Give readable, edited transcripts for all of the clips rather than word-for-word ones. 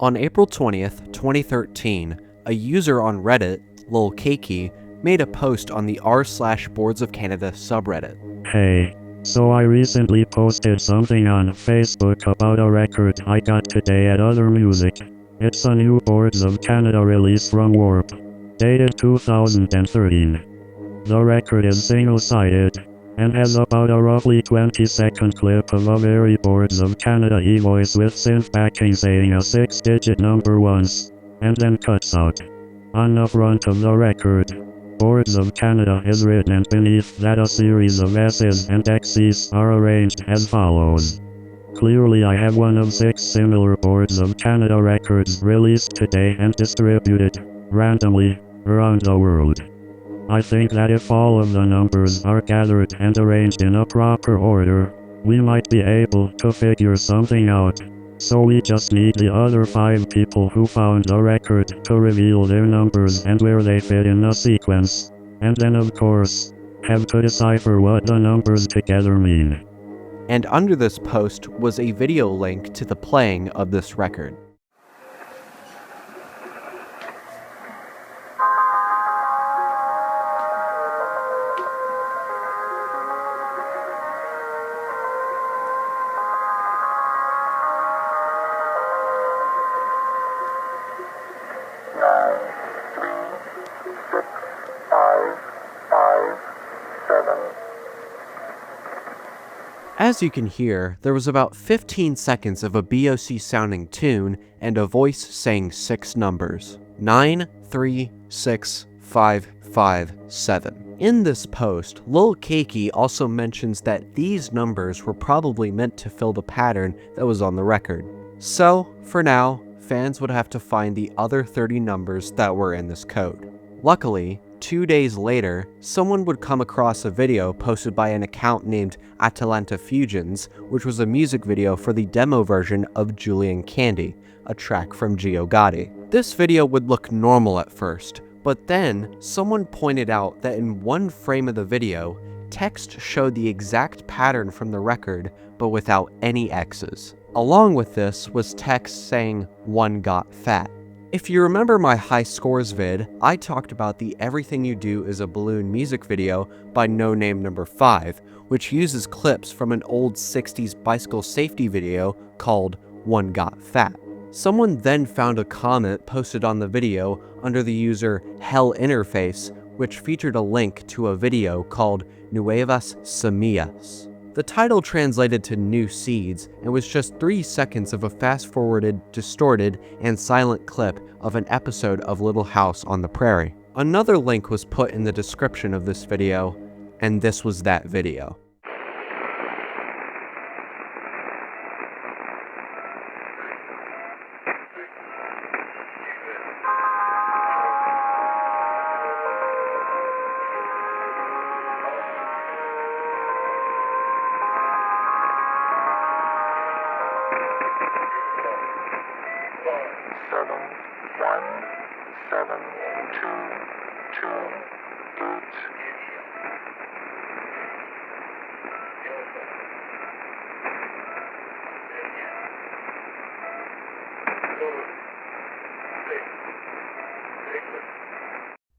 On April 20th, 2013, a user on Reddit, Lil Keiki, made a post on the r/boardsofcanada subreddit. Hey, so I recently posted something on Facebook about a record I got today at Other Music. It's a new Boards of Canada release from Warp, dated 2013. The record is single-sided, and has about a roughly 20-second clip of a very Boards of Canada-y voice with synth backing saying a 6-digit number once, and then cuts out. On the front of the record, Boards of Canada is written, and beneath that a series of S's and X's are arranged as follows. Clearly I have one of 6 similar Boards of Canada records released today and distributed, randomly, around the world. I think that if all of the numbers are gathered and arranged in a proper order, we might be able to figure something out. So we just need the other 5 people who found the record to reveal their numbers and where they fit in the sequence, and then of course, have to decipher what the numbers together mean. And under this post was a video link to the playing of this record. As you can hear, there was about 15 seconds of a BOC sounding tune and a voice saying 6 numbers. 9, 3, 6, 5, 5, 7. In this post, Lil Keiki also mentions that these numbers were probably meant to fill the pattern that was on the record. So, for now, fans would have to find the other 30 numbers that were in this code. Luckily, 2 days later, someone would come across a video posted by an account named Atalanta Fusions, which was a music video for the demo version of Julian Candy, a track from Gio Gotti. This video would look normal at first, but then someone pointed out that in one frame of the video, text showed the exact pattern from the record, but without any X's. Along with this was text saying, "One got fat." If you remember my high scores vid, I talked about the Everything You Do Is a Balloon music video by No Name Number 5, which uses clips from an old 60s bicycle safety video called One Got Fat. Someone then found a comment posted on the video under the user Hell Interface, which featured a link to a video called Nuevas Semillas. The title translated to New Seeds and was just 3 seconds of a fast-forwarded, distorted, and silent clip of an episode of Little House on the Prairie. Another link was put in the description of this video, and this was that video.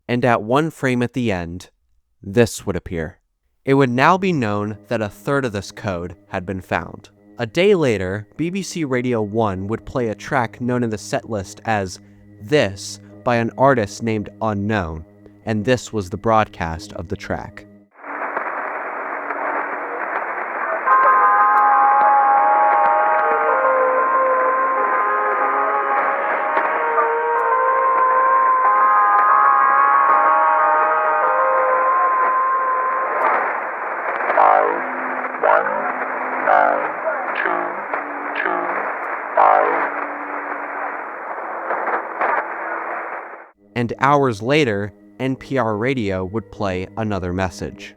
And at one frame at the end, this would appear. It would now be known that a third of this code had been found. A day later, BBC Radio 1 would play a track known in the setlist as This by an artist named Unknown, and this was the broadcast of the track. And hours later, NPR Radio would play another message.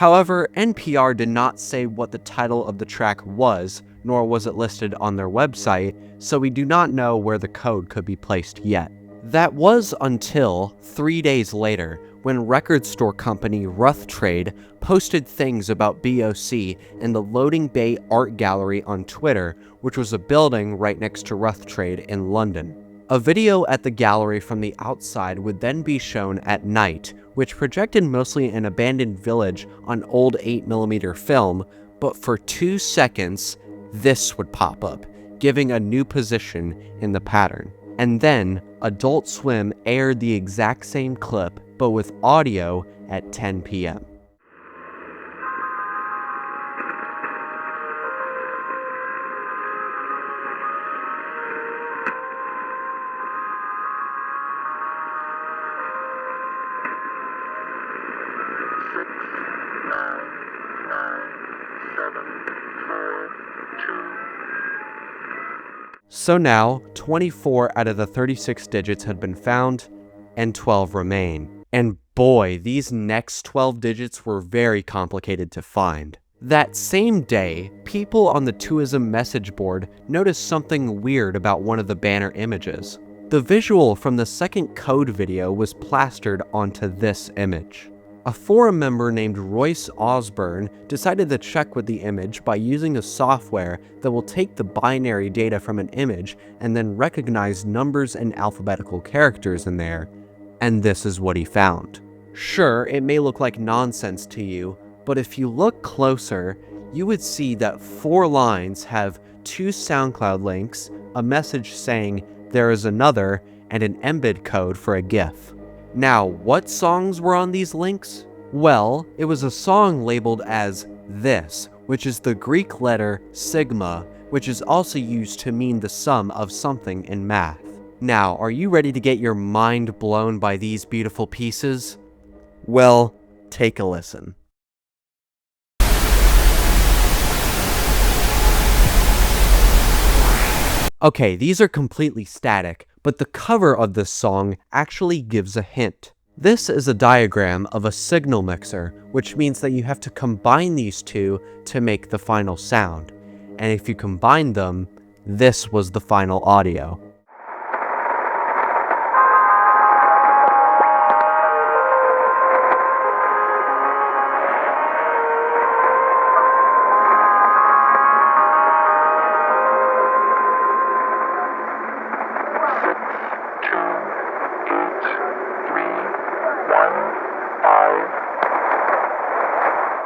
However, NPR did not say what the title of the track was, nor was it listed on their website, so we do not know where the code could be placed yet. That was until 3 days later, when record store company Rough Trade posted things about BOC in the Loading Bay Art Gallery on Twitter, which was a building right next to Rough Trade in London. A video at the gallery from the outside would then be shown at night, which projected mostly an abandoned village on old 8mm film, but for 2 seconds, this would pop up, giving a new position in the pattern. And then, Adult Swim aired the exact same clip, but with audio at 10 p.m. So now, 24 out of the 36 digits had been found, and 12 remain. And boy, these next 12 digits were very complicated to find. That same day, people on the Twoism message board noticed something weird about one of the banner images. The visual from the second code video was plastered onto this image. A forum member named Royce Osborne decided to check with the image by using a software that will take the binary data from an image and then recognize numbers and alphabetical characters in there, and this is what he found. Sure, it may look like nonsense to you, but if you look closer, you would see that 4 lines have 2 SoundCloud links, a message saying there is another, and an embed code for a GIF. Now, what songs were on these links? Well, it was a song labeled as this, which is the Greek letter sigma, which is also used to mean the sum of something in math. Now, are you ready to get your mind blown by these beautiful pieces? Well, take a listen. Okay, these are completely static, but the cover of this song actually gives a hint. This is a diagram of a signal mixer, which means that you have to combine these two to make the final sound. And if you combine them, this was the final audio.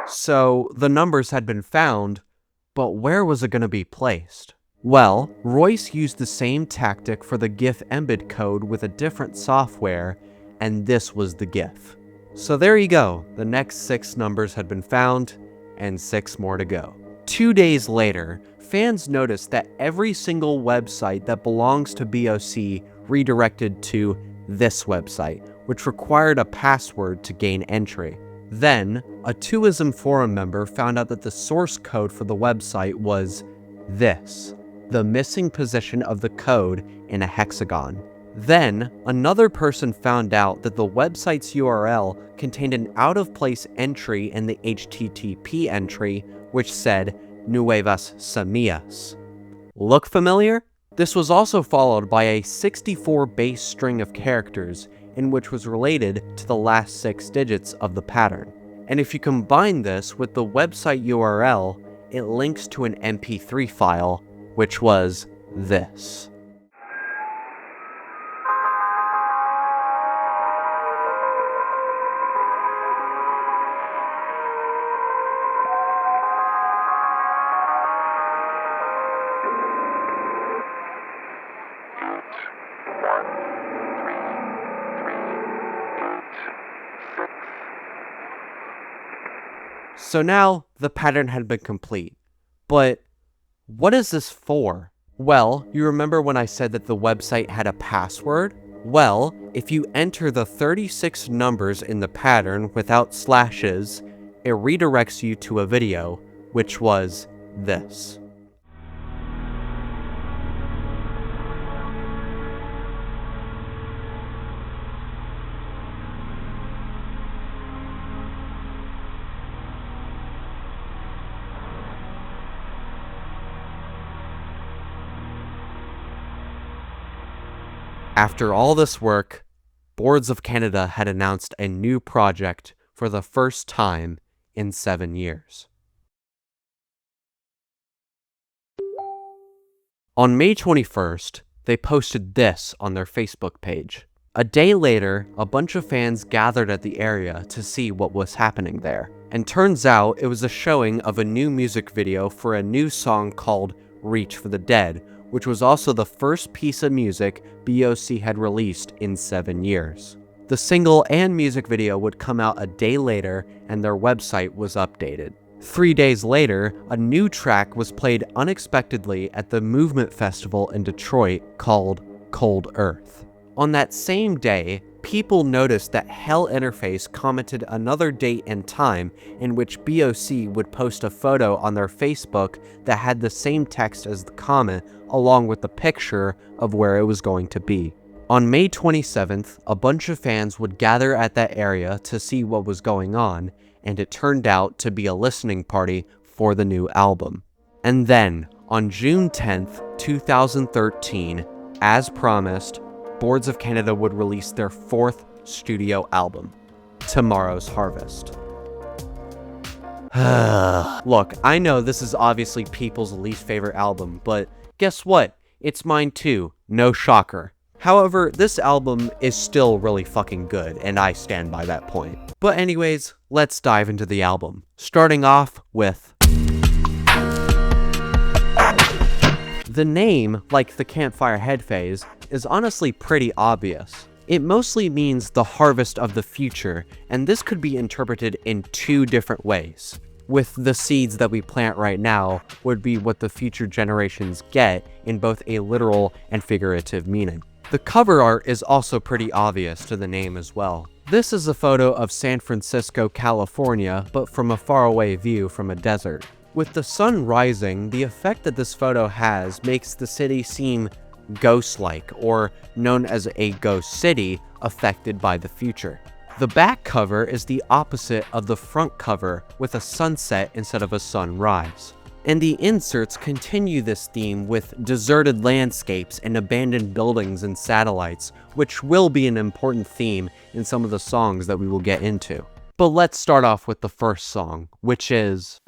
So, the numbers had been found, but where was it going to be placed? Well, Royce used the same tactic for the GIF embed code with a different software, and this was the GIF. So there you go, the next 6 numbers had been found, and 6 more to go. 2 days later, fans noticed that every single website that belongs to BOC redirected to this website, which required a password to gain entry. Then, a Twoism forum member found out that the source code for the website was this, the missing position of the code in a hexagon. Then, another person found out that the website's URL contained an out-of-place entry in the HTTP entry, which said Nuevas Semillas. Look familiar? This was also followed by a 64 base string of characters, in which was related to the last 6 digits of the pattern. And if you combine this with the website URL, it links to an MP3 file, which was this. So now, the pattern had been complete. But what is this for? Well, you remember when I said that the website had a password? Well, if you enter the 36 numbers in the pattern without slashes, it redirects you to a video, which was this. After all this work, Boards of Canada had announced a new project for the first time in 7 years. On May 21st, they posted this on their Facebook page. A day later, a bunch of fans gathered at the area to see what was happening there. And turns out it was a showing of a new music video for a new song called Reach for the Dead, which was also the first piece of music BOC had released in 7 years. The single and music video would come out a day later, and their website was updated. 3 days later, a new track was played unexpectedly at the Movement Festival in Detroit called Cold Earth. On that same day, people noticed that Hell Interface commented another date and time in which BOC would post a photo on their Facebook that had the same text as the comment, along with the picture of where it was going to be. On May 27th, a bunch of fans would gather at that area to see what was going on, and it turned out to be a listening party for the new album. And then, on June 10th, 2013, as promised, Boards of Canada would release their 4th studio album, Tomorrow's Harvest. Look, I know this is obviously people's least favorite album, but guess what? It's mine too, no shocker. However, this album is still really fucking good, and I stand by that point. But anyways, let's dive into the album, starting off with the name, like the Campfire Head phase, is honestly pretty obvious. It mostly means the harvest of the future, and this could be interpreted in 2 different ways. With the seeds that we plant right now would be what the future generations get in both a literal and figurative meaning. The cover art is also pretty obvious to the name as well. This is a photo of San Francisco, California, but from a faraway view from a desert. With the sun rising, the effect that this photo has makes the city seem ghost-like, or known as a ghost city, affected by the future. The back cover is the opposite of the front cover, with a sunset instead of a sunrise. And the inserts continue this theme with deserted landscapes and abandoned buildings and satellites, which will be an important theme in some of the songs that we will get into. But let's start off with the first song, which is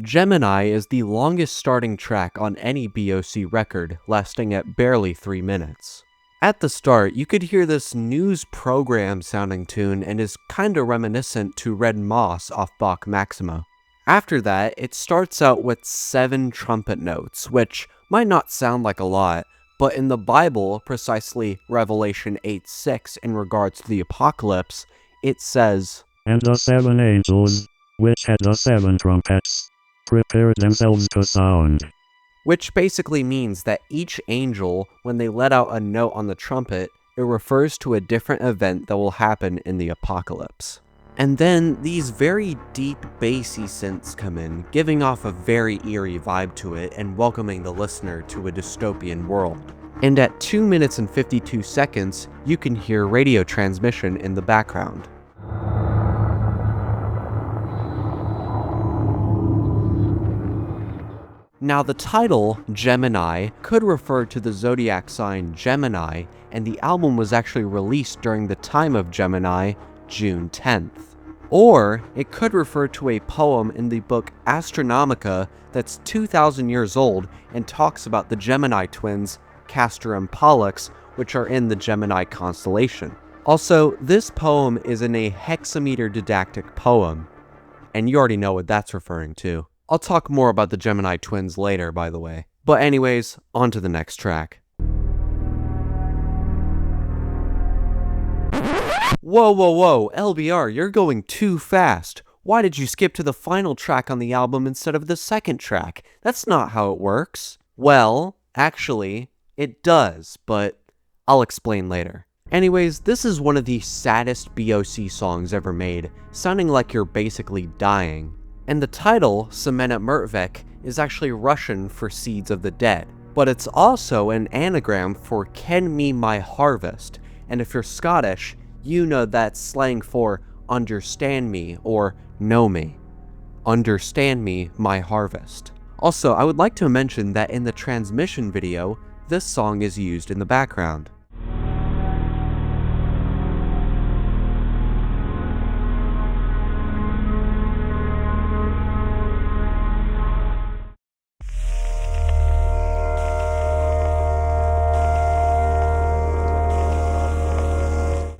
Gemini is the longest starting track on any BOC record, lasting at barely 3 minutes. At the start, you could hear this news program sounding tune and is kinda reminiscent to Red Moss off Bach Maximo. After that, it starts out with 7 trumpet notes, which might not sound like a lot, but in the Bible, precisely Revelation 8:6 in regards to the apocalypse, it says, "And the 7 angels, which had the 7 trumpets, prepared themselves to sound." Which basically means that each angel, when they let out a note on the trumpet, it refers to a different event that will happen in the apocalypse. And then these very deep bassy synths come in, giving off a very eerie vibe to it and welcoming the listener to a dystopian world. And at 2 minutes and 52 seconds, you can hear radio transmission in the background. Now the title, Gemini, could refer to the zodiac sign Gemini, and the album was actually released during the time of Gemini, June 10th. Or it could refer to a poem in the book Astronomica that's 2,000 years old and talks about the Gemini twins, Castor and Pollux, which are in the Gemini constellation. Also, this poem is in a hexameter didactic poem, and you already know what that's referring to. I'll talk more about the Gemini twins later, by the way. But anyways, on to the next track. Whoa, LBR, you're going too fast. Why did you skip to the final track on the album instead of the second track? That's not how it works. Well, actually, it does, but I'll explain later. Anyways, this is one of the saddest BOC songs ever made, sounding like you're basically dying. And the title, semena mertvykh, is actually Russian for seeds of the dead. But it's also an anagram for ken me my harvest, and if you're Scottish, you know that's slang for understand me or know me. Understand me my harvest. Also, I would like to mention that in the transmission video, this song is used in the background.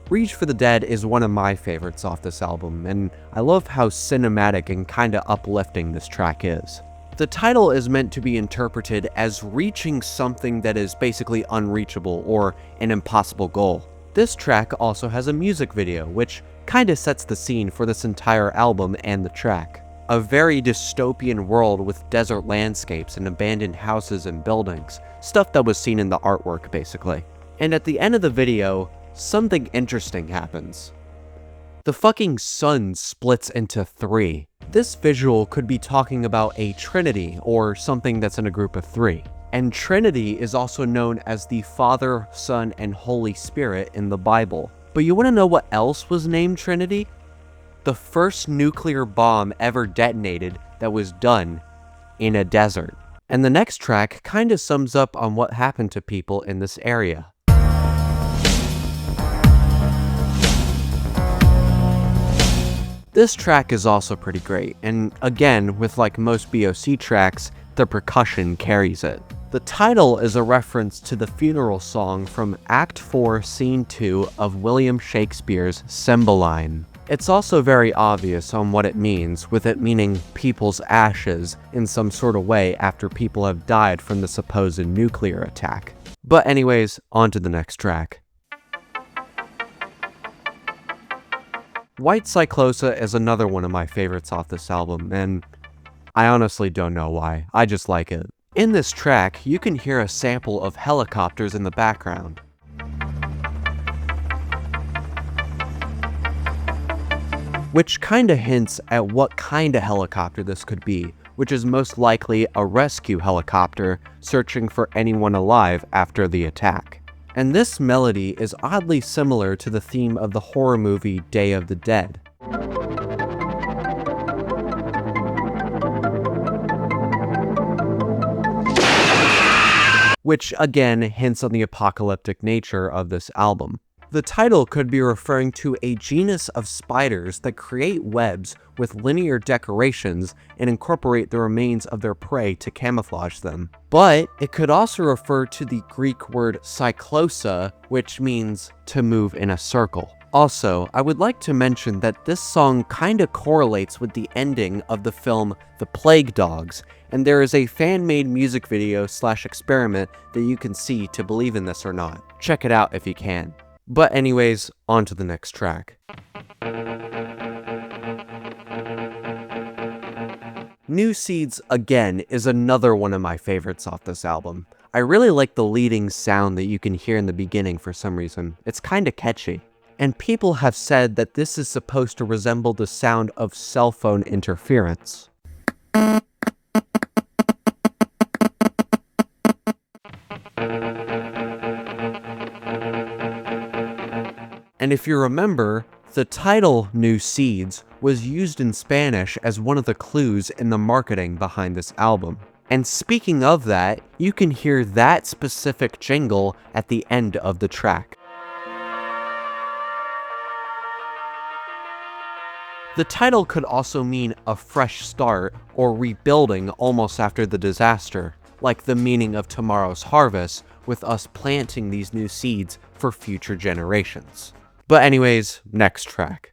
Reach for the Dead is one of my favorites off this album, and I love how cinematic and kinda uplifting this track is. The title is meant to be interpreted as reaching something that is basically unreachable or an impossible goal. This track also has a music video, which kinda sets the scene for this entire album and the track. A very dystopian world with desert landscapes and abandoned houses and buildings, stuff that was seen in the artwork basically. And at the end of the video, something interesting happens. The fucking sun splits into 3. This visual could be talking about a trinity or something that's in a group of 3. And Trinity is also known as the Father, Son, and Holy Spirit in the Bible. But you want to know what else was named Trinity? The first nuclear bomb ever detonated that was done in a desert. And the next track kind of sums up on what happened to people in this area. This track is also pretty great, and again, with like most BOC tracks, the percussion carries it. The title is a reference to the funeral song from Act 4, Scene 2 of William Shakespeare's Cymbeline. It's also very obvious on what it means, with it meaning people's ashes in some sort of way after people have died from the supposed nuclear attack. But anyways, on to the next track. White Cyclosa is another one of my favorites off this album, and I honestly don't know why, I just like it. In this track, you can hear a sample of helicopters in the background. Which kinda hints at what kinda helicopter this could be, which is most likely a rescue helicopter searching for anyone alive after the attack. And this melody is oddly similar to the theme of the horror movie Day of the Dead. Which again hints on the apocalyptic nature of this album. The title could be referring to a genus of spiders that create webs with linear decorations and incorporate the remains of their prey to camouflage them. But it could also refer to the Greek word cyclosa, which means to move in a circle. Also, I would like to mention that this song kinda correlates with the ending of the film The Plague Dogs, and there is a fan-made music video / experiment that you can see to believe in this or not. Check it out if you can. But anyways, on to the next track. New Seeds, again, is another one of my favorites off this album. I really like the leading sound that you can hear in the beginning for some reason. It's kinda catchy. And people have said that this is supposed to resemble the sound of cell phone interference. And if you remember, the title New Seeds was used in Spanish as one of the clues in the marketing behind this album. And speaking of that, you can hear that specific jingle at the end of the track. The title could also mean a fresh start or rebuilding almost after the disaster, like the meaning of tomorrow's harvest, with us planting these new seeds for future generations. But anyways, next track.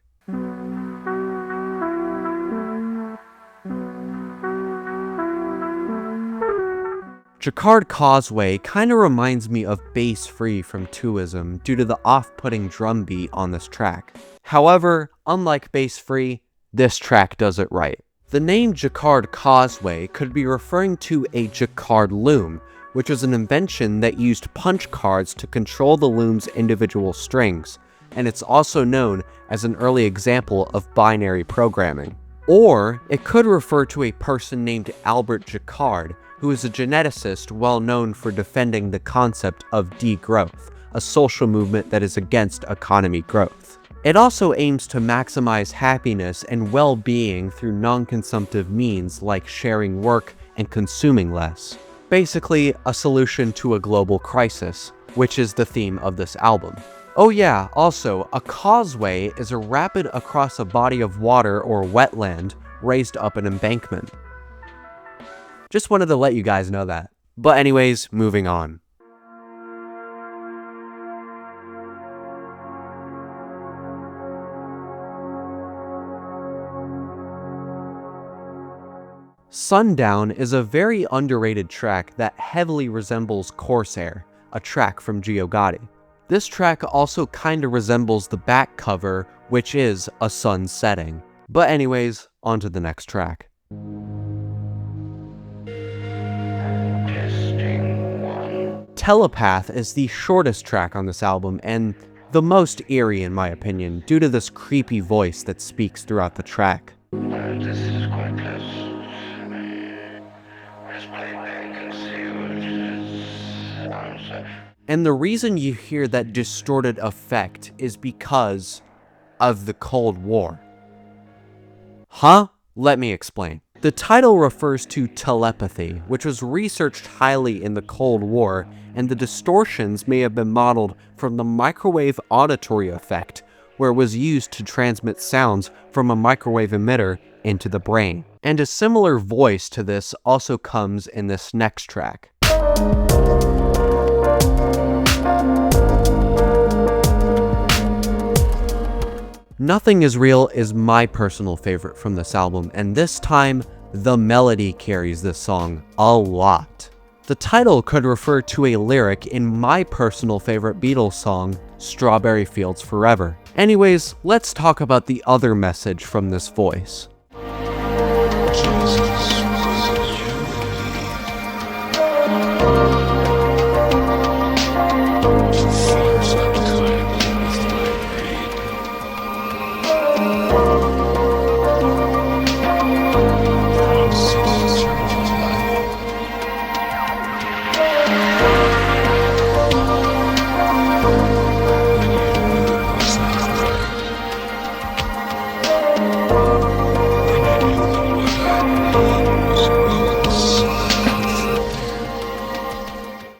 Jacquard Causeway kinda reminds me of Bass Free from Twoism due to the off-putting drum beat on this track. However, unlike Bass Free, this track does it right. The name Jacquard Causeway could be referring to a jacquard loom, which was an invention that used punch cards to control the loom's individual strings, and it's also known as an early example of binary programming. Or it could refer to a person named Albert Jacquard, who is a geneticist well known for defending the concept of degrowth, a social movement that is against economy growth. It also aims to maximize happiness and well-being through non-consumptive means like sharing work and consuming less. Basically, a solution to a global crisis, which is the theme of this album. Oh yeah, also, a causeway is a rapid across a body of water or wetland raised up an embankment. Just wanted to let you guys know that. But anyways, moving on. Sundown is a very underrated track that heavily resembles Corsair, a track from Gotti. This track also kinda resembles the back cover, which is a sun setting. But anyways, on to the next track. Telepath is the shortest track on this album and the most eerie in my opinion due to this creepy voice that speaks throughout the track. This is quite close to me. Just play back and see what it sounds like. And the reason you hear that distorted effect is because of the Cold War. Huh? Let me explain. The title refers to telepathy, which was researched highly in the Cold War, and the distortions may have been modeled from the microwave auditory effect, where it was used to transmit sounds from a microwave emitter into the brain. And a similar voice to this also comes in this next track. Nothing Is Real is my personal favorite from this album, and this time, the melody carries this song a lot. The title could refer to a lyric in my personal favorite Beatles song, Strawberry Fields Forever. Anyways, let's talk about the other message from this voice.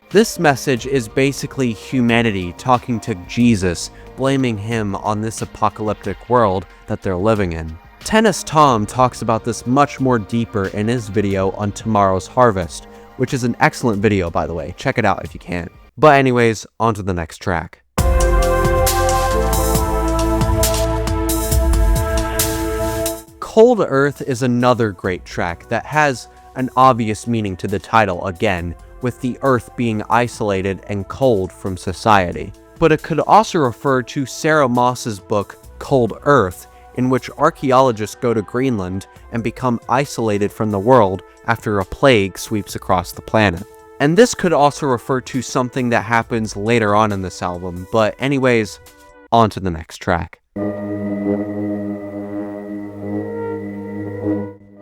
This message is basically humanity talking to Jesus, blaming him on this apocalyptic world that they're living in. Tennis Tom talks about this much more deeper in his video on Tomorrow's Harvest, which is an excellent video by the way, check it out if you can. But anyways, on to the next track. Cold Earth is another great track that has an obvious meaning to the title again, with the Earth being isolated and cold from society. But it could also refer to Sarah Moss's book, Cold Earth, in which archaeologists go to Greenland and become isolated from the world after a plague sweeps across the planet. And this could also refer to something that happens later on in this album, but anyways, on to the next track.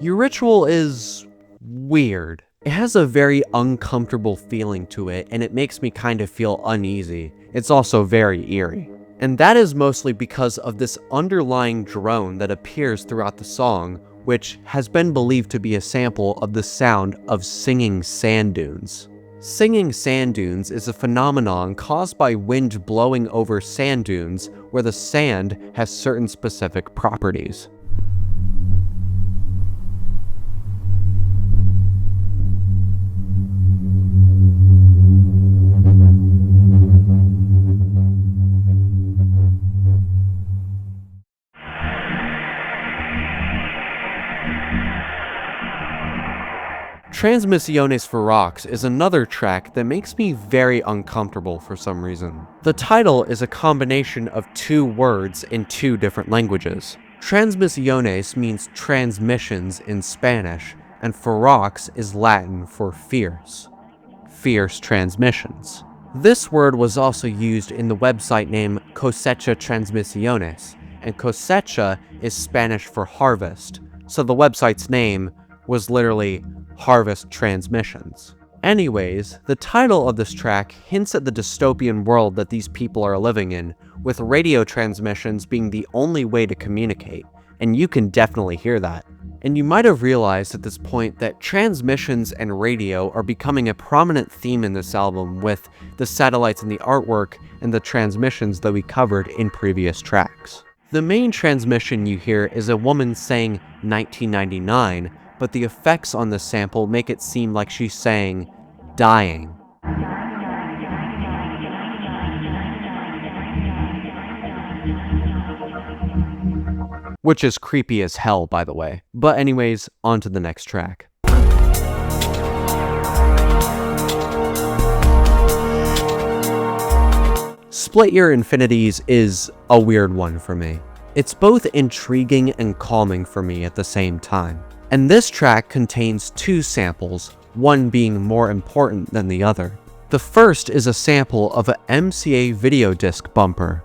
Uritual is weird. It has a very uncomfortable feeling to it, and it makes me kind of feel uneasy. It's also very eerie. And that is mostly because of this underlying drone that appears throughout the song, which has been believed to be a sample of the sound of singing sand dunes. Singing sand dunes is a phenomenon caused by wind blowing over sand dunes where the sand has certain specific properties. Transmisiones ferox is another track that makes me very uncomfortable for some reason. The title is a combination of two words in two different languages. Transmisiones means transmissions in Spanish, and ferox is Latin for fierce. Fierce transmissions. This word was also used in the website name Cosecha Transmisiones, and cosecha is Spanish for harvest, so the website's name was literally Harvest Transmissions. Anyways, the title of this track hints at the dystopian world that these people are living in, with radio transmissions being the only way to communicate, and you can definitely hear that. And you might have realized at this point that transmissions and radio are becoming a prominent theme in this album, with the satellites in the artwork and the transmissions that we covered in previous tracks. The main transmission you hear is a woman saying 1999, but the effects on the sample make it seem like she's saying dying. Which is creepy as hell, by the way. But anyways, on to the next track. Split Your Infinities is a weird one for me. It's both intriguing and calming for me at the same time. And this track contains two samples, one being more important than the other. The first is a sample of a MCA video disc bumper.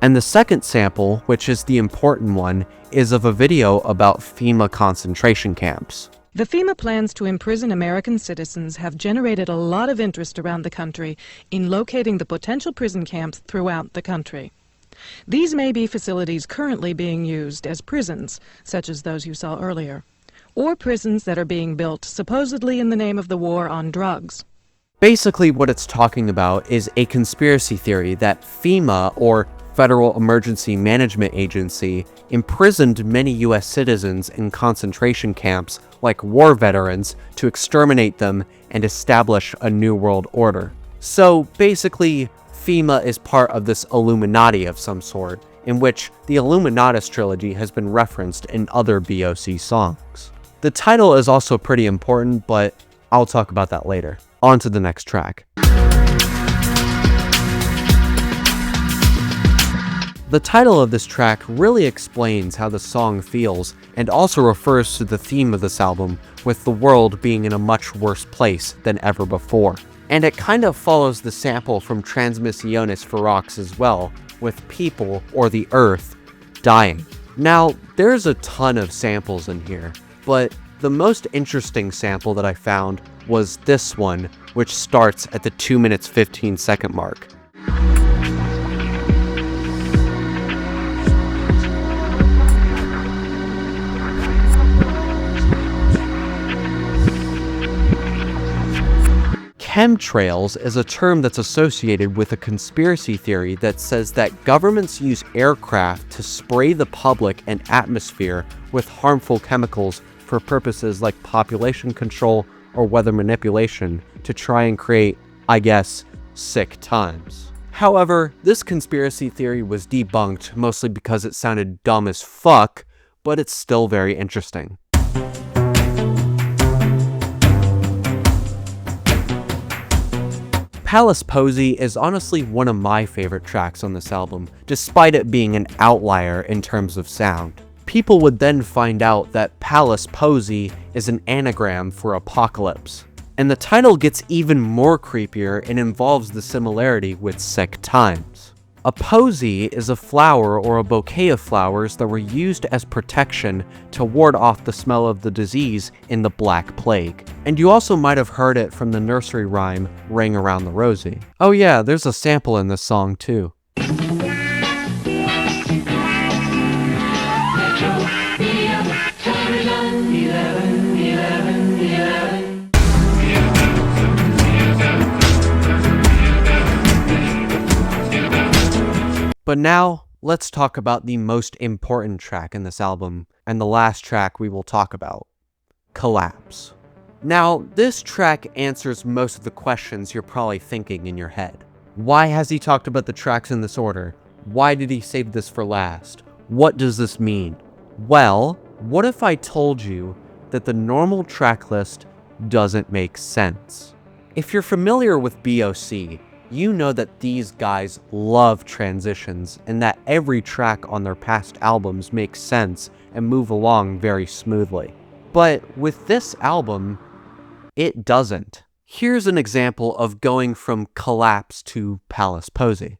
And the second sample, which is the important one, is of a video about FEMA concentration camps. The FEMA plans to imprison American citizens have generated a lot of interest around the country in locating the potential prison camps throughout the country. These may be facilities currently being used as prisons, such as those you saw earlier, or prisons that are being built supposedly in the name of the war on drugs. Basically, what it's talking about is a conspiracy theory that FEMA, or Federal Emergency Management Agency, imprisoned many US citizens in concentration camps like war veterans to exterminate them and establish a new world order. So basically, FEMA is part of this Illuminati of some sort, in which the Illuminatus trilogy has been referenced in other BOC songs. The title is also pretty important, but I'll talk about that later. On to the next track. The title of this track really explains how the song feels, and also refers to the theme of this album, with the world being in a much worse place than ever before. And it kind of follows the sample from Transmisiones ferox as well, with people, or the earth, dying. Now, there's a ton of samples in here, but the most interesting sample that I found was this one, which starts at the 2 minutes 15 second mark. Chemtrails is a term that's associated with a conspiracy theory that says that governments use aircraft to spray the public and atmosphere with harmful chemicals for purposes like population control or weather manipulation to try and create, I guess, sick times. However, this conspiracy theory was debunked mostly because it sounded dumb as fuck, but it's still very interesting. Palace Posy is honestly one of my favorite tracks on this album, despite it being an outlier in terms of sound. People would then find out that Palace Posy is an anagram for apocalypse. And the title gets even more creepier and involves the similarity with sick times. A posy is a flower or a bouquet of flowers that were used as protection to ward off the smell of the disease in the Black Plague. And you also might have heard it from the nursery rhyme, Ring Around the Rosie. Oh yeah, there's a sample in this song too. But now, let's talk about the most important track in this album, and the last track we will talk about, Collapse. Now, this track answers most of the questions you're probably thinking in your head. Why has he talked about the tracks in this order? Why did he save this for last? What does this mean? Well, what if I told you that the normal track list doesn't make sense? If you're familiar with BOC, you know that these guys love transitions and that every track on their past albums makes sense and move along very smoothly. But with this album, it doesn't. Here's an example of going from Collapse to Palace Posy.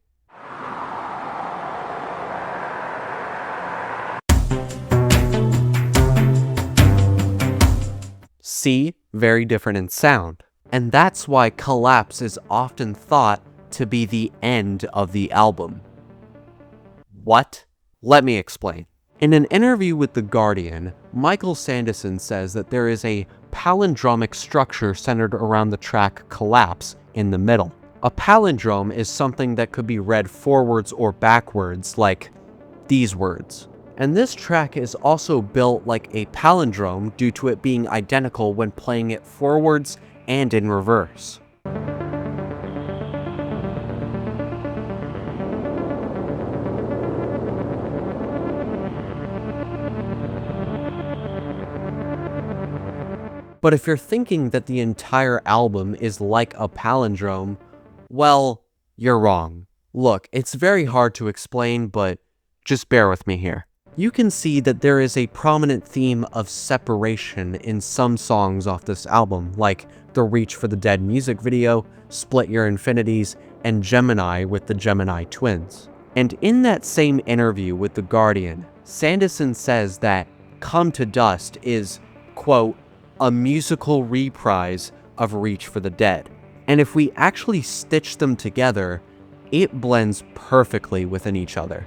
See, very different in sound. And that's why Collapse is often thought to be the end of the album. What? Let me explain. In an interview with The Guardian, Michael Sanderson says that there is a palindromic structure centered around the track Collapse in the middle. A palindrome is something that could be read forwards or backwards, like these words. And this track is also built like a palindrome due to it being identical when playing it forwards and in reverse. But if you're thinking that the entire album is like a palindrome, well, you're wrong. Look, it's very hard to explain, but just bear with me here. You can see that there is a prominent theme of separation in some songs off this album, like the Reach for the Dead music video, Split Your Infinities, and Gemini with the Gemini twins. And in that same interview with The Guardian, Sanderson says that Come to Dust is, quote, a musical reprise of Reach for the Dead. And if we actually stitch them together, it blends perfectly within each other.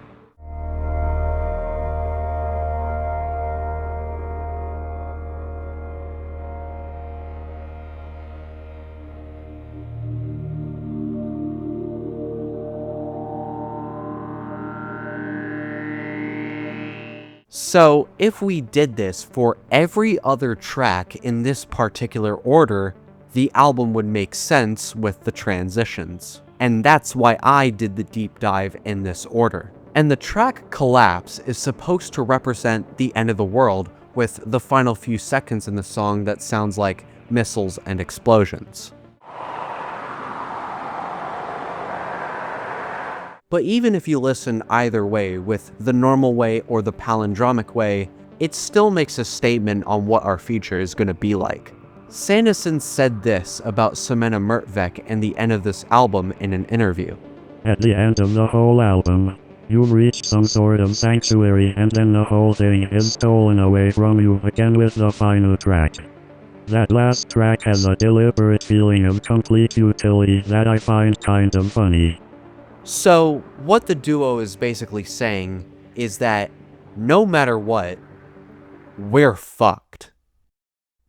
So, if we did this for every other track in this particular order, the album would make sense with the transitions. And that's why I did the deep dive in this order. And the track Collapse is supposed to represent the end of the world, with the final few seconds in the song that sounds like missiles and explosions. But even if you listen either way, with the normal way or the palindromic way, it still makes a statement on what our future is going to be like. Sanderson said this about semena mertvykh and the end of this album in an interview. At the end of the whole album, you've reached some sort of sanctuary, and then the whole thing is stolen away from you again with the final track. That last track has a deliberate feeling of complete utility that I find kind of funny. So, what the duo is basically saying is that no matter what, we're fucked.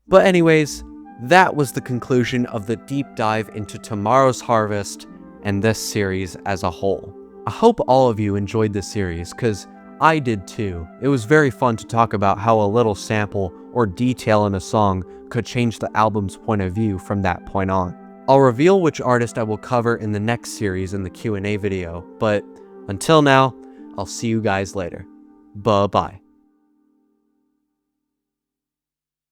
But anyways, that was the conclusion of the deep dive into Tomorrow's Harvest and this series as a whole. I hope all of you enjoyed this series, because I did too. It was very fun to talk about how a little sample or detail in a song could change the album's point of view from that point on. I'll reveal which artist I will cover in the next series in the Q&A video, but until now, I'll see you guys later. Bye-bye.